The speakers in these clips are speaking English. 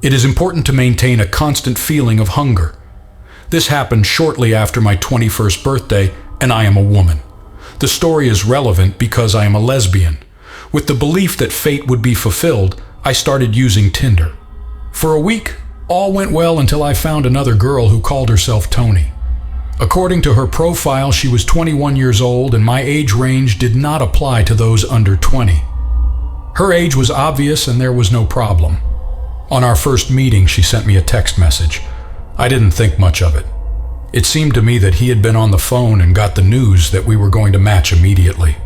It is important to maintain a constant feeling of hunger. This happened shortly after my 21st birthday, and I am a woman. The story is relevant because I am a lesbian. With the belief that fate would be fulfilled, I started using Tinder. For a week, all went well until I found another girl who called herself Tony. According to her profile, she was 21 years old, and my age range did not apply to those under 20. Her age was obvious, and there was no problem. On our first meeting, she sent me a text message. I didn't think much of it. It seemed to me that he had been on the phone and got the news that we were going to match immediately.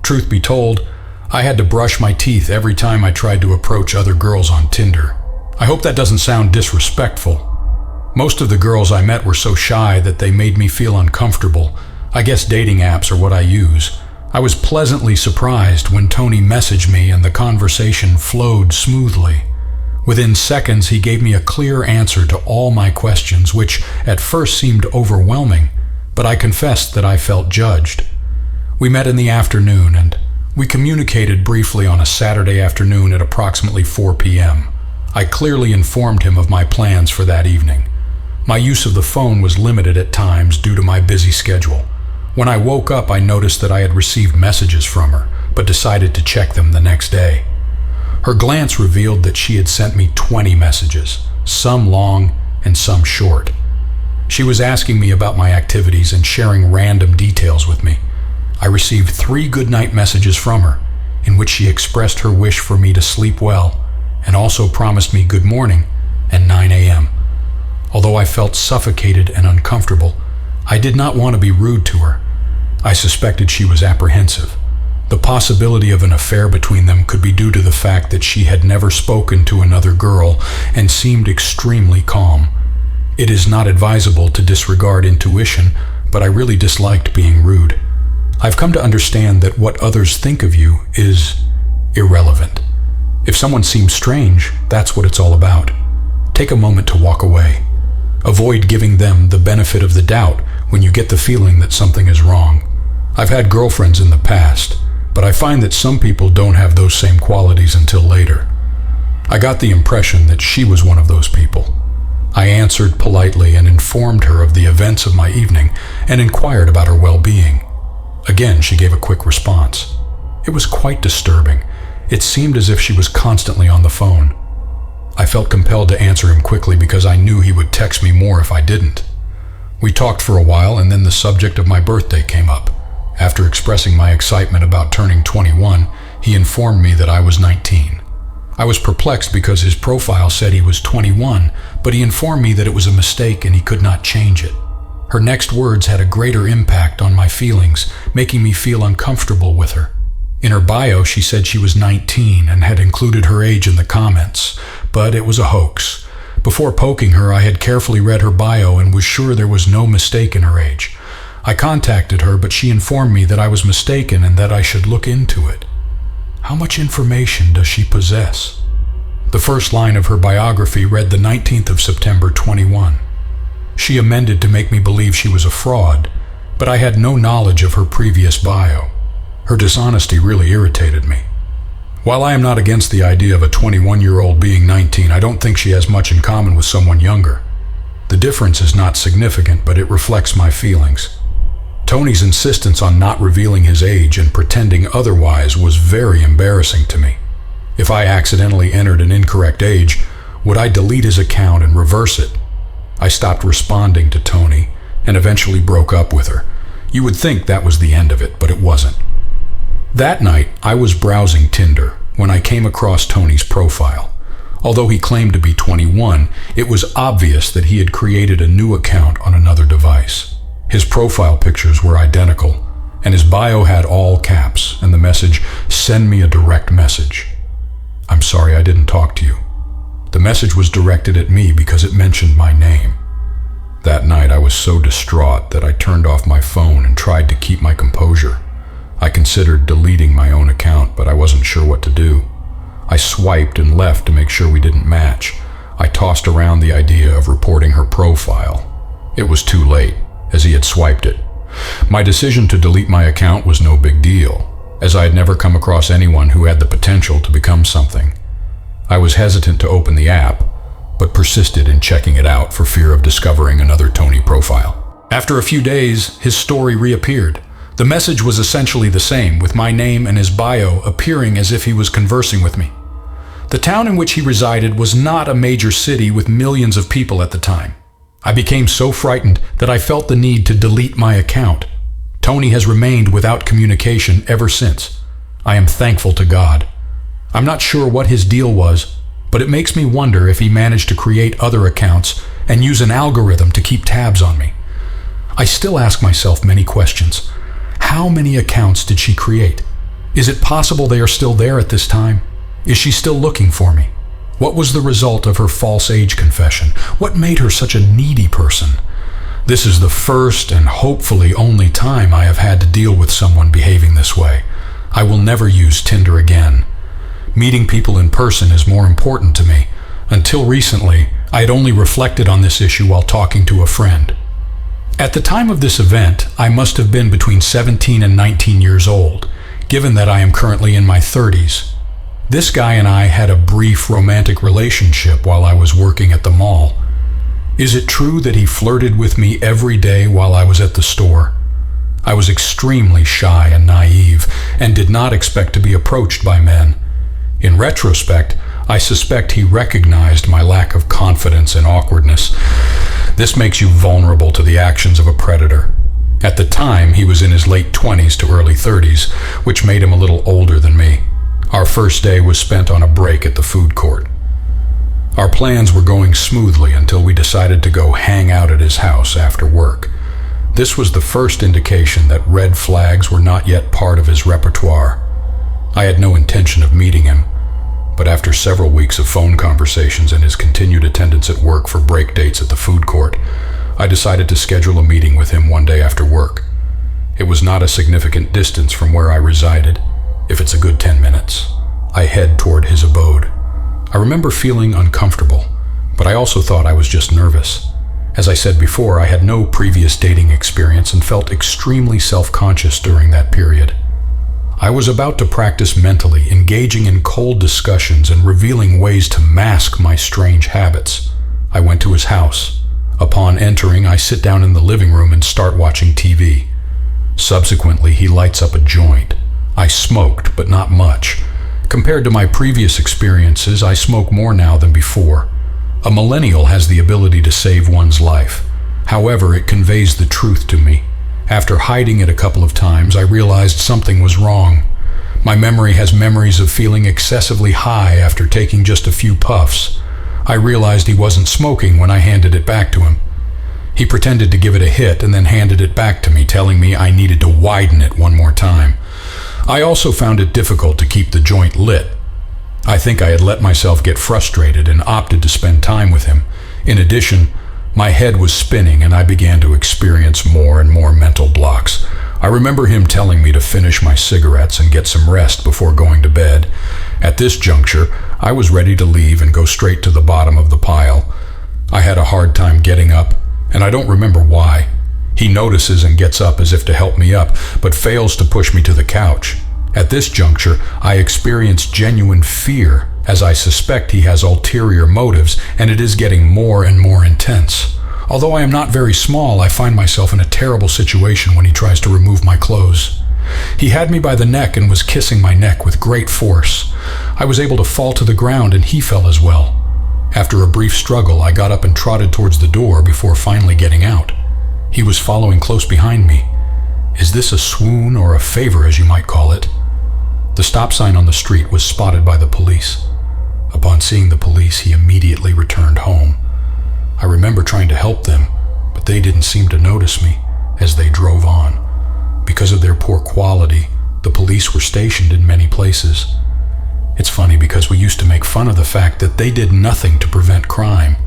Truth be told, I had to brush my teeth every time I tried to approach other girls on Tinder. I hope that doesn't sound disrespectful. Most of the girls I met were so shy that they made me feel uncomfortable. I guess dating apps are what I use. I was pleasantly surprised when Tony messaged me and the conversation flowed smoothly. Within seconds, he gave me a clear answer to all my questions, which at first seemed overwhelming, but I confessed that I felt judged. We met in the afternoon, and we communicated briefly on a Saturday afternoon at approximately 4 p.m. I clearly informed him of my plans for that evening. My use of the phone was limited at times due to my busy schedule. When I woke up, I noticed that I had received messages from her, but decided to check them the next day. Her glance revealed that she had sent me 20 messages, some long and some short. She was asking me about my activities and sharing random details with me. I received 3 goodnight messages from her, in which she expressed her wish for me to sleep well, and also promised me good morning at 9 a.m. Although I felt suffocated and uncomfortable, I did not want to be rude to her. I suspected she was apprehensive. The possibility of an affair between them could be due to the fact that she had never spoken to another girl and seemed extremely calm. It is not advisable to disregard intuition, but I really disliked being rude. I've come to understand that what others think of you is irrelevant. If someone seems strange, that's what it's all about. Take a moment to walk away. Avoid giving them the benefit of the doubt when you get the feeling that something is wrong. I've had girlfriends in the past, but I find that some people don't have those same qualities until later. I got the impression that she was one of those people. I answered politely and informed her of the events of my evening and inquired about her well-being. Again, she gave a quick response. It was quite disturbing. It seemed as if she was constantly on the phone. I felt compelled to answer him quickly because I knew he would text me more if I didn't. We talked for a while, and then the subject of my birthday came up. After expressing my excitement about turning 21, he informed me that I was 19. I was perplexed because his profile said he was 21, but he informed me that it was a mistake and he could not change it. Her next words had a greater impact on my feelings, making me feel uncomfortable with her. In her bio, she said she was 19 and had included her age in the comments, but it was a hoax. Before poking her, I had carefully read her bio and was sure there was no mistake in her age. I contacted her, but she informed me that I was mistaken and that I should look into it. How much information does she possess? The first line of her biography read the 19th of September 21. She amended to make me believe she was a fraud, but I had no knowledge of her previous bio. Her dishonesty really irritated me. While I am not against the idea of a 21-year-old being 19, I don't think she has much in common with someone younger. The difference is not significant, but it reflects my feelings. Tony's insistence on not revealing his age and pretending otherwise was very embarrassing to me. If I accidentally entered an incorrect age, would I delete his account and reverse it? I stopped responding to Tony and eventually broke up with her. You would think that was the end of it, but it wasn't. That night, I was browsing Tinder when I came across Tony's profile. Although he claimed to be 21, it was obvious that he had created a new account on another device. His profile pictures were identical, and his bio had all caps and the message, "Send me a direct message." I'm sorry I didn't talk to you. The message was directed at me because it mentioned my name. That night I was so distraught that I turned off my phone and tried to keep my composure. I considered deleting my own account, but I wasn't sure what to do. I swiped and left to make sure we didn't match. I tossed around the idea of reporting her profile. It was too late, as he had swiped it. My decision to delete my account was no big deal, as I had never come across anyone who had the potential to become something. I was hesitant to open the app, but persisted in checking it out for fear of discovering another Tony profile. After a few days, his story reappeared. The message was essentially the same, with my name and his bio appearing as if he was conversing with me. The town in which he resided was not a major city with millions of people at the time. I became so frightened that I felt the need to delete my account. Tony has remained without communication ever since. I am thankful to God. I'm not sure what his deal was, but it makes me wonder if he managed to create other accounts and use an algorithm to keep tabs on me. I still ask myself many questions. How many accounts did she create? Is it possible they are still there at this time? Is she still looking for me? What was the result of her false age confession? What made her such a needy person? This is the first and hopefully only time I have had to deal with someone behaving this way. I will never use Tinder again. Meeting people in person is more important to me. Until recently, I had only reflected on this issue while talking to a friend. At the time of this event, I must have been between 17 and 19 years old, given that I am currently in my 30s. This guy and I had a brief romantic relationship while I was working at the mall. Is it true that he flirted with me every day while I was at the store? I was extremely shy and naive and did not expect to be approached by men. In retrospect, I suspect he recognized my lack of confidence and awkwardness. This makes you vulnerable to the actions of a predator. At the time, he was in his late 20s to early 30s, which made him a little older than me. Our first day was spent on a break at the food court. Our plans were going smoothly until we decided to go hang out at his house after work. This was the first indication that red flags were not yet part of his repertoire. I had no intention of meeting him, but after several weeks of phone conversations and his continued attendance at work for break dates at the food court, I decided to schedule a meeting with him one day after work. It was not a significant distance from where I resided. If it's a good 10 minutes, I head toward his abode. I remember feeling uncomfortable, but I also thought I was just nervous. As I said before, I had no previous dating experience and felt extremely self-conscious during that period. I was about to practice mentally, engaging in cold discussions and revealing ways to mask my strange habits. I went to his house. Upon entering, I sit down in the living room and start watching TV. Subsequently, he lights up a joint. I smoked, but not much. Compared to my previous experiences, I smoke more now than before. A millennial has the ability to save one's life. However, it conveys the truth to me. After hiding it a couple of times, I realized something was wrong. My memory has memories of feeling excessively high after taking just a few puffs. I realized he wasn't smoking when I handed it back to him. He pretended to give it a hit and then handed it back to me, telling me I needed to widen it one more time. I also found it difficult to keep the joint lit. I think I had let myself get frustrated and opted to spend time with him. In addition, my head was spinning and I began to experience more and more mental blocks. I remember him telling me to finish my cigarettes and get some rest before going to bed. At this juncture, I was ready to leave and go straight to the bottom of the pile. I had a hard time getting up, and I don't remember why. He notices and gets up as if to help me up, but fails to push me to the couch. At this juncture, I experience genuine fear, as I suspect he has ulterior motives, and it is getting more and more intense. Although I am not very small, I find myself in a terrible situation when he tries to remove my clothes. He had me by the neck and was kissing my neck with great force. I was able to fall to the ground and he fell as well. After a brief struggle, I got up and trotted towards the door before finally getting out. He was following close behind me. Is this a swoon or a favor, as you might call it? The stop sign on the street was spotted by the police. Upon seeing the police, he immediately returned home. I remember trying to help them, but they didn't seem to notice me as they drove on. Because of their poor quality, the police were stationed in many places. It's funny because we used to make fun of the fact that they did nothing to prevent crime,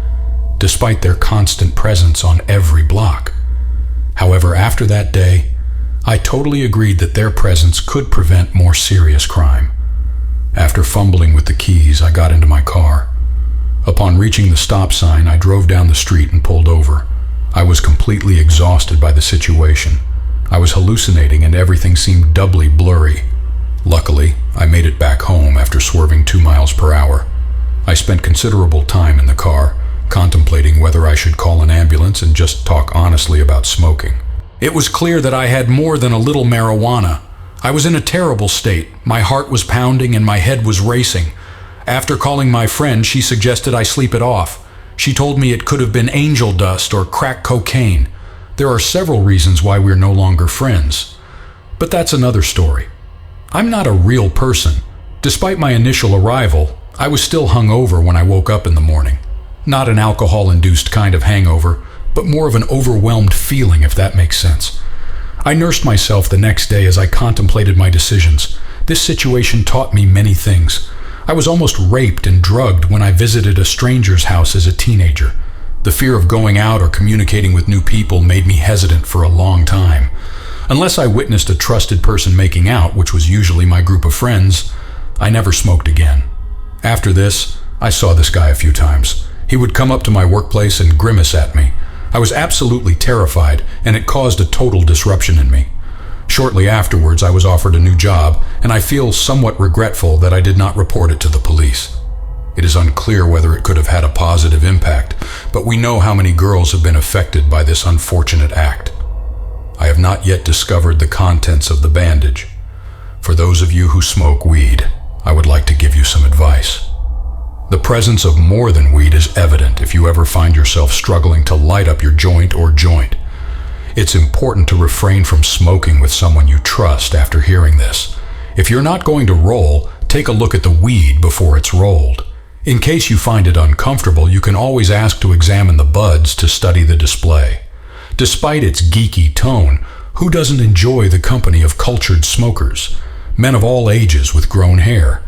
despite their constant presence on every block. However, after that day, I totally agreed that their presence could prevent more serious crime. After fumbling with the keys, I got into my car. Upon reaching the stop sign, I drove down the street and pulled over. I was completely exhausted by the situation. I was hallucinating and everything seemed doubly blurry. Luckily, I made it back home after swerving 2 miles per hour. I spent considerable time in the car, contemplating whether I should call an ambulance and just talk honestly about smoking. It was clear that I had more than a little marijuana. I was in a terrible state. My heart was pounding and my head was racing. After calling my friend, she suggested I sleep it off. She told me it could have been angel dust or crack cocaine. There are several reasons why we're no longer friends. But that's another story. I'm not a real person. Despite my initial arrival, I was still hungover when I woke up in the morning. Not an alcohol-induced kind of hangover, but more of an overwhelmed feeling, if that makes sense. I nursed myself the next day as I contemplated my decisions. This situation taught me many things. I was almost raped and drugged when I visited a stranger's house as a teenager. The fear of going out or communicating with new people made me hesitant for a long time. Unless I witnessed a trusted person making out, which was usually my group of friends, I never smoked again. After this, I saw this guy a few times. He would come up to my workplace and grimace at me. I was absolutely terrified, and it caused a total disruption in me. Shortly afterwards, I was offered a new job, and I feel somewhat regretful that I did not report it to the police. It is unclear whether it could have had a positive impact, but we know how many girls have been affected by this unfortunate act. I have not yet discovered the contents of the bandage. For those of you who smoke weed, I would like to give you some advice. The presence of more than weed is evident if you ever find yourself struggling to light up your joint or joint. It's important to refrain from smoking with someone you trust after hearing this. If you're not going to roll, take a look at the weed before it's rolled. In case you find it uncomfortable, you can always ask to examine the buds to study the display. Despite its geeky tone, who doesn't enjoy the company of cultured smokers? Men of all ages with grown hair.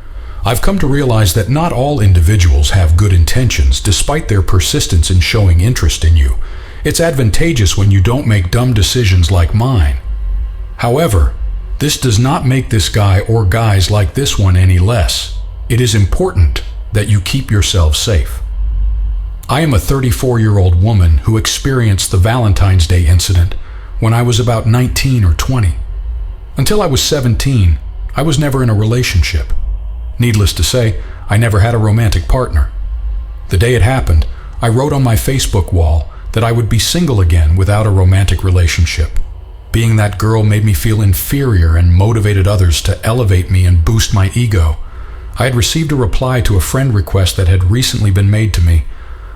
I've come to realize that not all individuals have good intentions despite their persistence in showing interest in you. It's advantageous when you don't make dumb decisions like mine. However, this does not make this guy or guys like this one any less. It is important that you keep yourselves safe. I am a 34-year-old woman who experienced the Valentine's Day incident when I was about 19 or 20. Until I was 17, I was never in a relationship. Needless to say, I never had a romantic partner. The day it happened, I wrote on my Facebook wall that I would be single again without a romantic relationship. Being that girl made me feel inferior and motivated others to elevate me and boost my ego. I had received a reply to a friend request that had recently been made to me,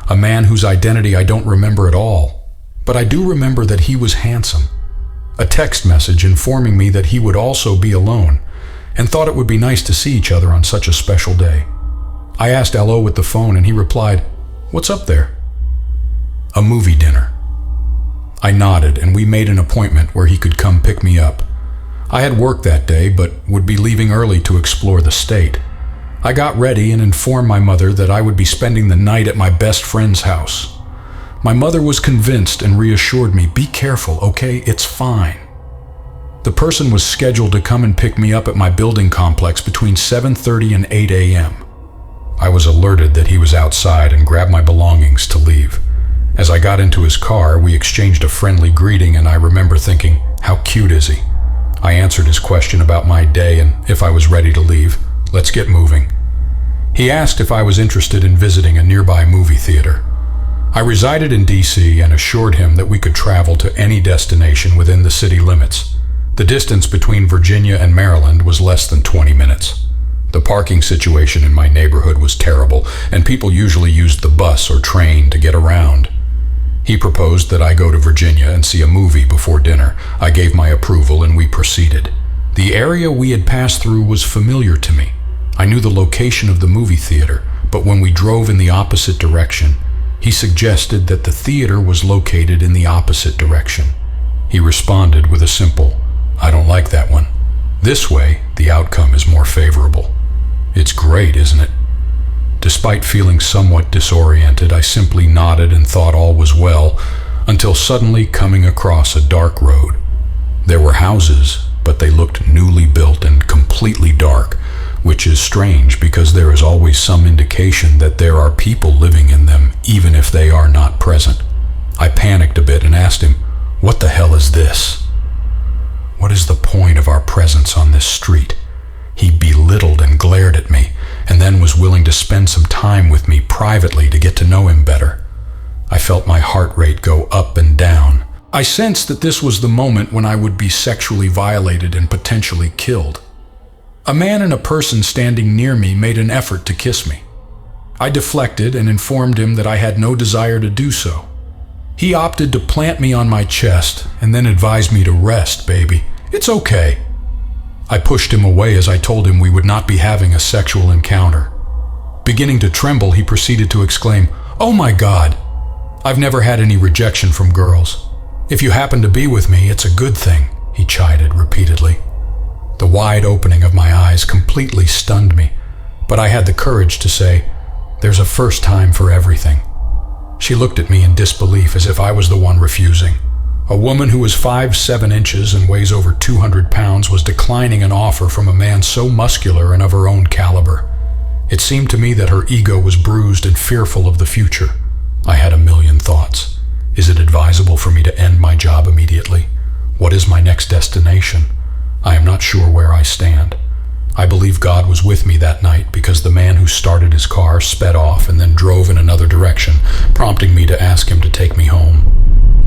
a man whose identity I don't remember at all, but I do remember that he was handsome. A text message informing me that he would also be alone, and thought it would be nice to see each other on such a special day. I asked hello with the phone and he replied, "What's up there?" "A movie dinner." I nodded and we made an appointment where he could come pick me up. I had work that day but would be leaving early to explore the state. I got ready and informed my mother that I would be spending the night at my best friend's house. My mother was convinced and reassured me, "Be careful, okay? It's fine." The person was scheduled to come and pick me up at my building complex between 7:30 and 8 a.m. I was alerted that he was outside and grabbed my belongings to leave. As I got into his car, we exchanged a friendly greeting and I remember thinking, how cute is he? I answered his question about my day and if I was ready to leave. Let's get moving. He asked if I was interested in visiting a nearby movie theater. I resided in D.C. and assured him that we could travel to any destination within the city limits. The distance between Virginia and Maryland was less than 20 minutes. The parking situation in my neighborhood was terrible, and people usually used the bus or train to get around. He proposed that I go to Virginia and see a movie before dinner. I gave my approval and we proceeded. The area we had passed through was familiar to me. I knew the location of the movie theater, but when we drove in the opposite direction, he suggested that the theater was located in the opposite direction. He responded with a simple, "I don't like that one. This way, the outcome is more favorable." It's great, isn't it? Despite feeling somewhat disoriented, I simply nodded and thought all was well, until suddenly coming across a dark road. There were houses, but they looked newly built and completely dark, which is strange because there is always some indication that there are people living in them, even if they are not present. I panicked a bit and asked him, "What the hell is this? What is the point of our presence on this street?" He belittled and glared at me, and then was willing to spend some time with me privately to get to know him better. I felt my heart rate go up and down. I sensed that this was the moment when I would be sexually violated and potentially killed. A man and a person standing near me made an effort to kiss me. I deflected and informed him that I had no desire to do so. He opted to plant me on my chest and then advised me to rest, baby. It's okay. I pushed him away as I told him we would not be having a sexual encounter. Beginning to tremble, he proceeded to exclaim, "Oh my God, I've never had any rejection from girls. If you happen to be with me, it's a good thing," he chided repeatedly. The wide opening of my eyes completely stunned me, but I had the courage to say, "There's a first time for everything." She looked at me in disbelief as if I was the one refusing. A woman who is 5'7" and weighs over 200 pounds was declining an offer from a man so muscular and of her own caliber. It seemed to me that her ego was bruised and fearful of the future. I had a million thoughts. Is it advisable for me to end my job immediately? What is my next destination? I am not sure where I stand. I believe God was with me that night because the man who started his car sped off and then drove in another direction, prompting me to ask him to take me home.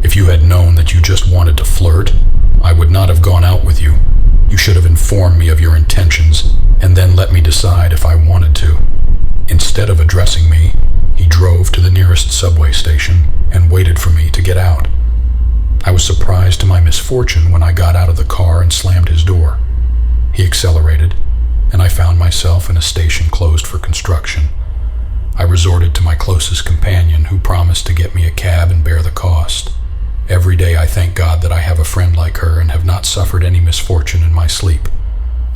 If you had known that you just wanted to flirt, I would not have gone out with you. You should have informed me of your intentions and then let me decide if I wanted to. Instead of addressing me, he drove to the nearest subway station and waited for me to get out. I was surprised to my misfortune when I got out of the car and slammed his door. He accelerated, and I found myself in a station closed for construction. I resorted to my closest companion, who promised to get me a cab and bear the cost. Every day I thank God that I have a friend like her and have not suffered any misfortune in my sleep.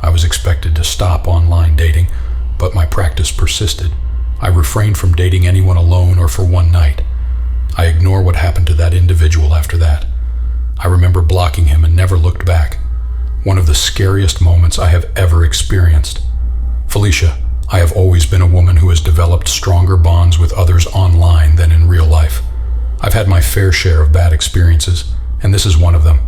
I was expected to stop online dating, but my practice persisted. I refrained from dating anyone alone or for one night. I ignore what happened to that individual after that. I remember blocking him and never looked back. One of the scariest moments I have ever experienced. Felicia, I have always been a woman who has developed stronger bonds with others online than in real life. I've had my fair share of bad experiences, and this is one of them.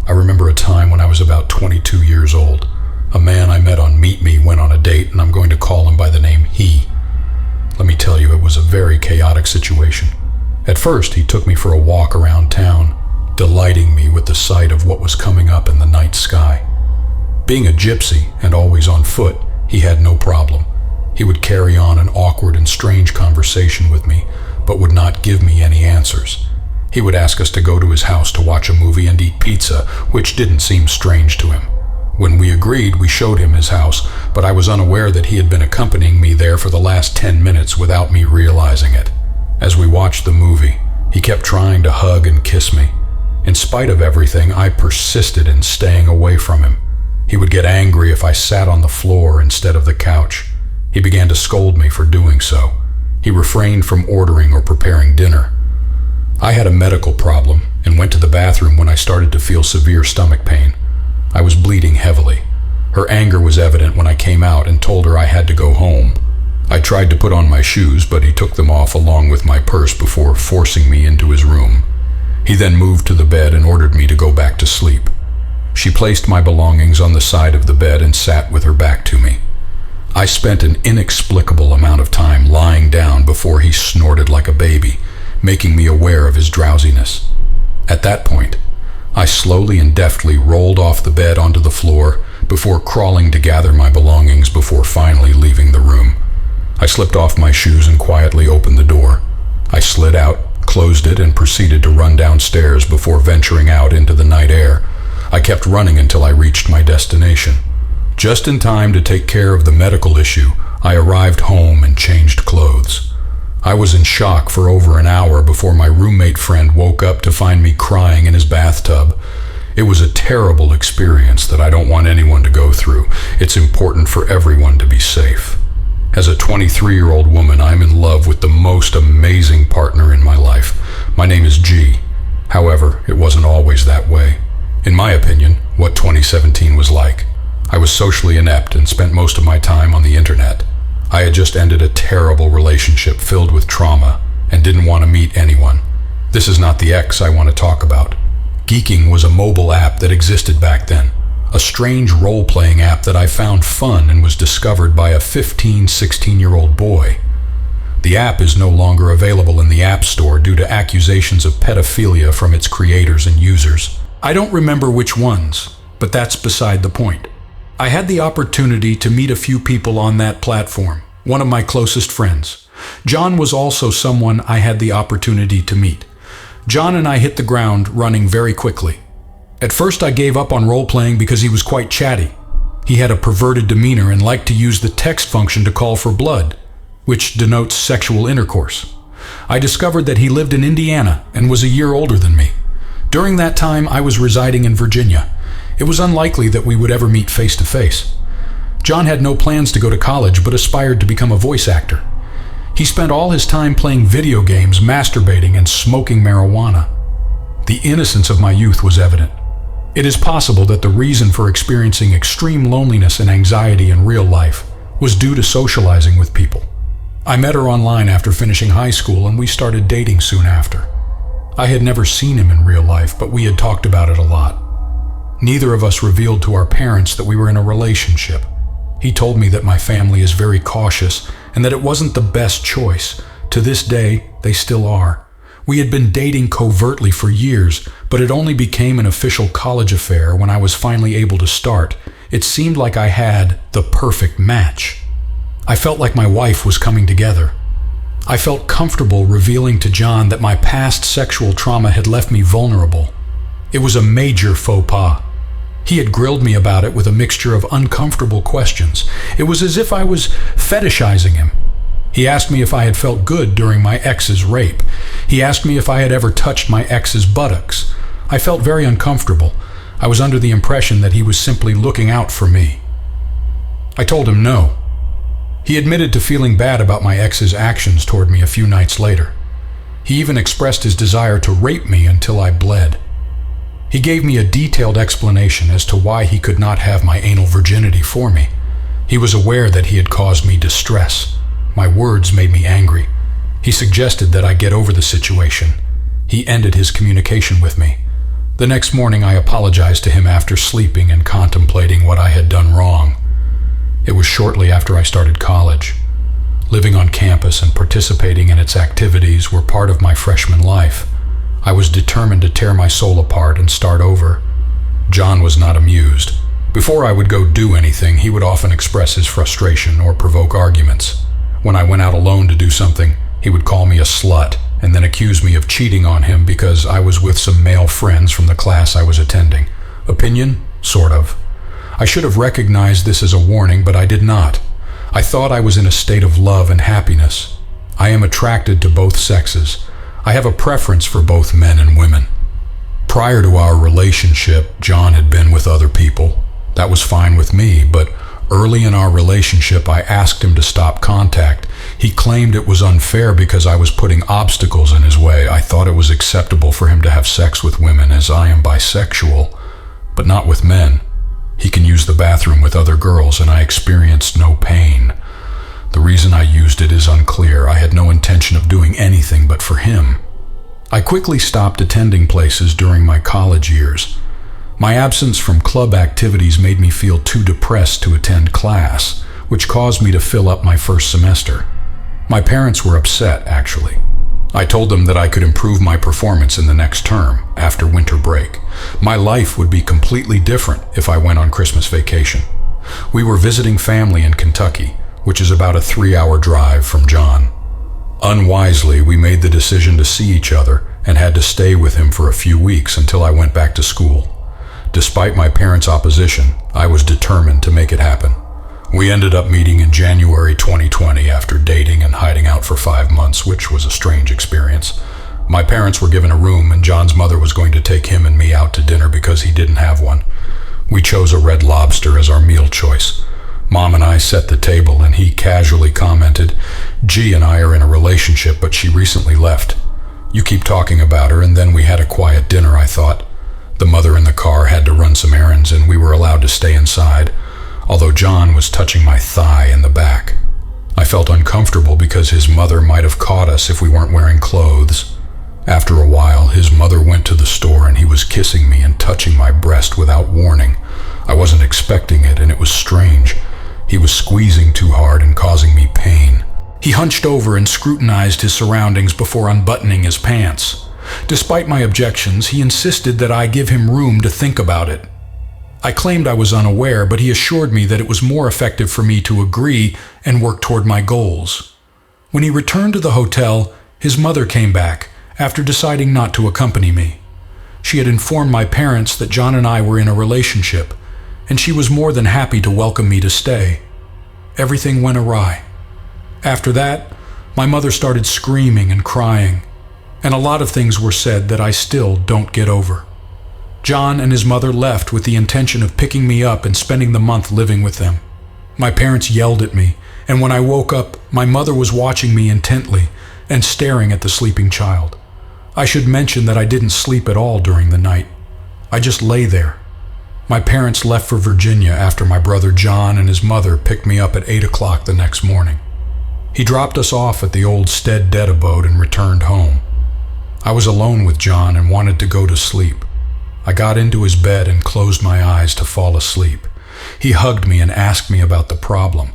I remember a time when I was about 22 years old. A man I met on Meet Me went on a date, and I'm going to call him by the name He. Let me tell you, it was a very chaotic situation. At first, he took me for a walk around town, delighting me with the sight of what was coming up in the night sky. Being a gypsy and always on foot, he had no problem. He would carry on an awkward and strange conversation with me, but would not give me any answers. He would ask us to go to his house to watch a movie and eat pizza, which didn't seem strange to him. When we agreed, we showed him his house, but I was unaware that he had been accompanying me there for the last 10 minutes without me realizing it. As we watched the movie, he kept trying to hug and kiss me. In spite of everything, I persisted in staying away from him. He would get angry if I sat on the floor instead of the couch. He began to scold me for doing so. He refrained from ordering or preparing dinner. I had a medical problem and went to the bathroom when I started to feel severe stomach pain. I was bleeding heavily. Her anger was evident when I came out and told her I had to go home. I tried to put on my shoes, but he took them off along with my purse before forcing me into his room. He then moved to the bed and ordered me to go back to sleep. She placed my belongings on the side of the bed and sat with her back to me. I spent an inexplicable amount of time lying down before he snorted like a baby, making me aware of his drowsiness. At that point, I slowly and deftly rolled off the bed onto the floor before crawling to gather my belongings before finally leaving the room. I slipped off my shoes and quietly opened the door. I slid out, closed it, and proceeded to run downstairs before venturing out into the night air. I kept running until I reached my destination. Just in time to take care of the medical issue, I arrived home and changed clothes. I was in shock for over an hour before my roommate friend woke up to find me crying in his bathtub. It was a terrible experience that I don't want anyone to go through. It's important for everyone to be safe. As a 23-year-old woman, I'm in love with the most amazing partner in my life. My name is G. However, it wasn't always that way. In my opinion, what 2017 was like. I was socially inept and spent most of my time on the internet. I had just ended a terrible relationship filled with trauma and didn't want to meet anyone. This is not the ex I want to talk about. Geeking was a mobile app that existed back then. A strange role-playing app that I found fun and was discovered by a 16-year-old boy. The app is no longer available in the App Store due to accusations of pedophilia from its creators and users. I don't remember which ones, but that's beside the point. I had the opportunity to meet a few people on that platform, one of my closest friends. John was also someone I had the opportunity to meet. John and I hit the ground running very quickly. At first I gave up on role-playing because he was quite chatty. He had a perverted demeanor and liked to use the text function to call for blood, which denotes sexual intercourse. I discovered that he lived in Indiana and was a year older than me. During that time, I was residing in Virginia. It was unlikely that we would ever meet face to face. John had no plans to go to college, but aspired to become a voice actor. He spent all his time playing video games, masturbating, and smoking marijuana. The innocence of my youth was evident. It is possible that the reason for experiencing extreme loneliness and anxiety in real life was due to socializing with people. I met her online after finishing high school, and we started dating soon after. I had never seen him in real life, but we had talked about it a lot. Neither of us revealed to our parents that we were in a relationship. He told me that my family is very cautious and that it wasn't the best choice. To this day, they still are. We had been dating covertly for years, but it only became an official college affair when I was finally able to start. It seemed like I had the perfect match. I felt like my wife was coming together. I felt comfortable revealing to John that my past sexual trauma had left me vulnerable. It was a major faux pas. He had grilled me about it with a mixture of uncomfortable questions. It was as if I was fetishizing him. He asked me if I had felt good during my ex's rape. He asked me if I had ever touched my ex's buttocks. I felt very uncomfortable. I was under the impression that he was simply looking out for me. I told him no. He admitted to feeling bad about my ex's actions toward me a few nights later. He even expressed his desire to rape me until I bled. He gave me a detailed explanation as to why he could not have my anal virginity for me. He was aware that he had caused me distress. My words made me angry. He suggested that I get over the situation. He ended his communication with me. The next morning I apologized to him after sleeping and contemplating what I had done wrong. It was shortly after I started college. Living on campus and participating in its activities were part of my freshman life. I was determined to tear my soul apart and start over. John was not amused. Before I would go do anything, he would often express his frustration or provoke arguments. When I went out alone to do something, he would call me a slut and then accuse me of cheating on him because I was with some male friends from the class I was attending. Opinion? Sort of. I should have recognized this as a warning, but I did not. I thought I was in a state of love and happiness. I am attracted to both sexes. I have a preference for both men and women. Prior to our relationship, John had been with other people. That was fine with me, but early in our relationship, I asked him to stop contact. He claimed it was unfair because I was putting obstacles in his way. I thought it was acceptable for him to have sex with women as I am bisexual, but not with men. He can use the bathroom with other girls, and I experienced no pain. The reason I used it is unclear. I had no intention of doing anything but for him. I quickly stopped attending places during my college years. My absence from club activities made me feel too depressed to attend class, which caused me to fill up my first semester. My parents were upset, actually. I told them that I could improve my performance in the next term, after winter break. My life would be completely different if I went on Christmas vacation. We were visiting family in Kentucky, which is about a 3-hour drive from John. Unwisely, we made the decision to see each other and had to stay with him for a few weeks until I went back to school. Despite my parents' opposition, I was determined to make it happen. We ended up meeting in January 2020 after dating and hiding out for 5 months, which was a strange experience. My parents were given a room, and John's mother was going to take him and me out to dinner because he didn't have one. We chose a Red Lobster as our meal choice. Mom and I set the table, and he casually commented, "G and I are in a relationship, but she recently left. You keep talking about her," and then we had a quiet dinner, I thought. The mother in the car had to run some errands, and we were allowed to stay inside, although John was touching my thigh in the back. I felt uncomfortable because his mother might have caught us if we weren't wearing clothes. After a while, his mother went to the store and he was kissing me and touching my breast without warning. I wasn't expecting it, and it was strange. He was squeezing too hard and causing me pain. He hunched over and scrutinized his surroundings before unbuttoning his pants. Despite my objections, he insisted that I give him room to think about it. I claimed I was unaware, but he assured me that it was more effective for me to agree and work toward my goals. When he returned to the hotel, his mother came back after deciding not to accompany me. She had informed my parents that John and I were in a relationship, and she was more than happy to welcome me to stay. Everything went awry. After that, my mother started screaming and crying, and a lot of things were said that I still don't get over. John and his mother left with the intention of picking me up and spending the month living with them. My parents yelled at me, and when I woke up, my mother was watching me intently and staring at the sleeping child. I should mention that I didn't sleep at all during the night. I just lay there. My parents left for Virginia after my brother John and his mother picked me up at 8 o'clock the next morning. He dropped us off at the old Stead Dead abode and returned home. I was alone with John and wanted to go to sleep. I got into his bed and closed my eyes to fall asleep. He hugged me and asked me about the problem.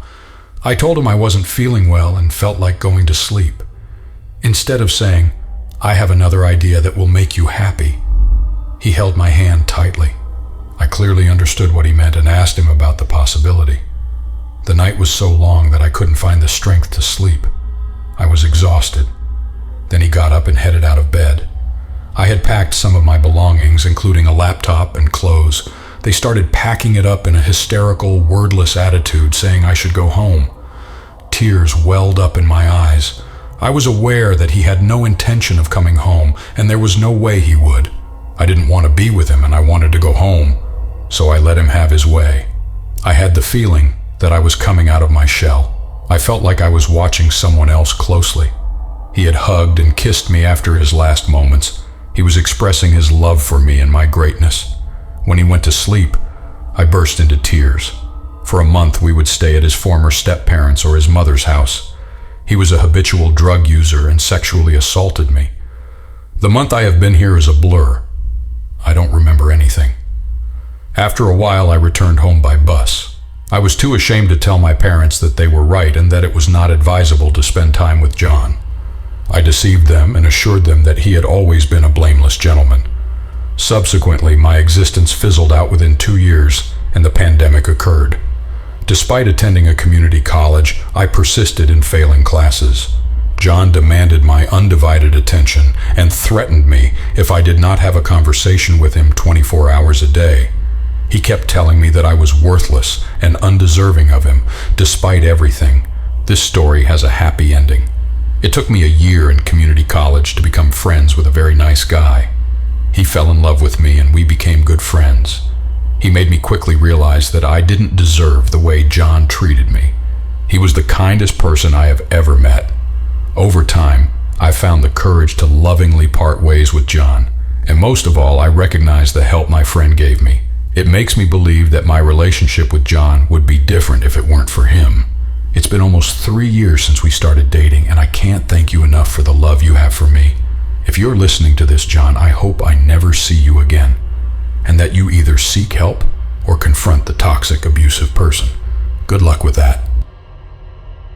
I told him I wasn't feeling well and felt like going to sleep. Instead of saying, "I have another idea that will make you happy," he held my hand tightly. I clearly understood what he meant and asked him about the possibility. The night was so long that I couldn't find the strength to sleep. I was exhausted. Then he got up and headed out of bed. I had packed some of my belongings, including a laptop and clothes. They started packing it up in a hysterical, wordless attitude, saying I should go home. Tears welled up in my eyes. I was aware that he had no intention of coming home, and there was no way he would. I didn't want to be with him, and I wanted to go home, so I let him have his way. I had the feeling that I was coming out of my shell. I felt like I was watching someone else closely. He had hugged and kissed me after his last moments. He was expressing his love for me and my greatness. When he went to sleep, I burst into tears. For a month, we would stay at his former step-parents' or his mother's house. He was a habitual drug user and sexually assaulted me. The month I have been here is a blur. I don't remember anything. After a while, I returned home by bus. I was too ashamed to tell my parents that they were right and that it was not advisable to spend time with John. I deceived them and assured them that he had always been a blameless gentleman. Subsequently, my existence fizzled out within 2 years, and the pandemic occurred. Despite attending a community college, I persisted in failing classes. John demanded my undivided attention and threatened me if I did not have a conversation with him 24 hours a day. He kept telling me that I was worthless and undeserving of him, despite everything. This story has a happy ending. It took me a year in community college to become friends with a very nice guy. He fell in love with me and we became good friends. He made me quickly realize that I didn't deserve the way John treated me. He was the kindest person I have ever met. Over time, I found the courage to lovingly part ways with John, and most of all, I recognized the help my friend gave me. It makes me believe that my relationship with John would be different if it weren't for him. It's been almost 3 years since we started dating, and I can't thank you enough for the love you have for me. If you're listening to this, John, I hope I never see you again, and that you either seek help or confront the toxic, abusive person. Good luck with that.